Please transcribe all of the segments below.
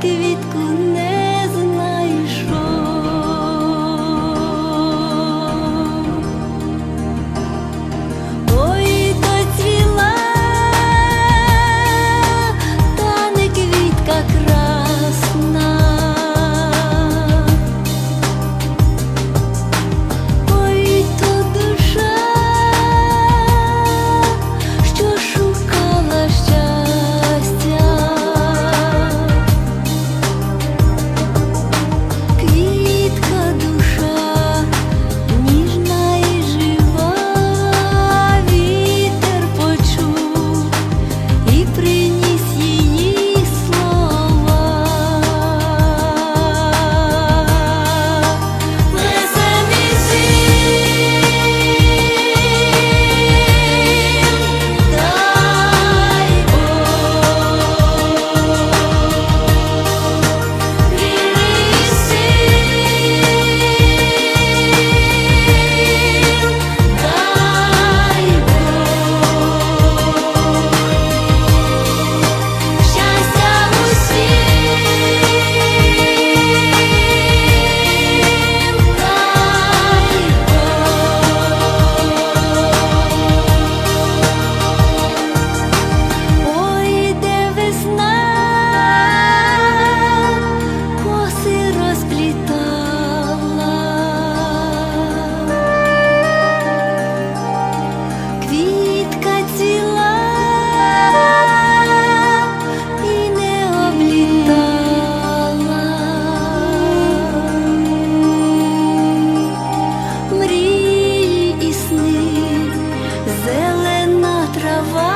квітку не знайшов. Ой, доцвіла, та не квітка красна. Ой, то душа, що шукала щастя. Квітка душа, ніжна і жива, вітер почув і приніс її слова. Несе мій син, дай Бог, віри і сил, дай Бог, щастя усім, дай Бог. Ой, де весна коси розплітала, квітка цвіла і не облітала. Мрії і сни, зелена трава,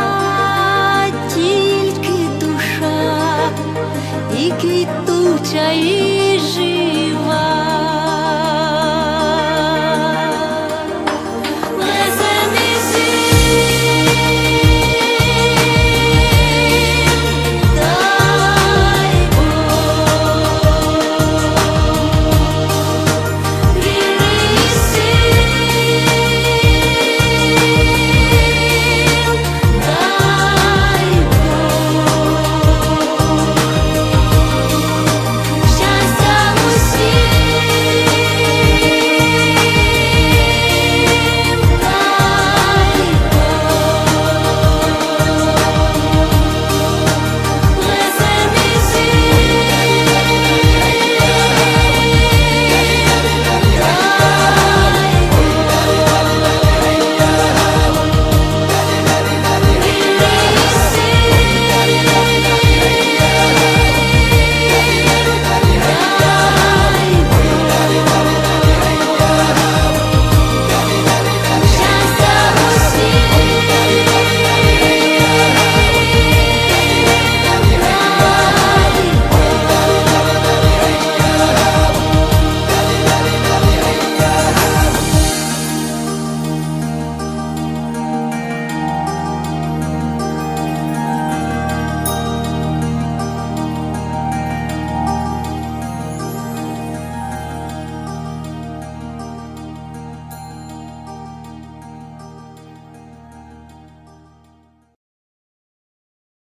тільки душа і квітуча, і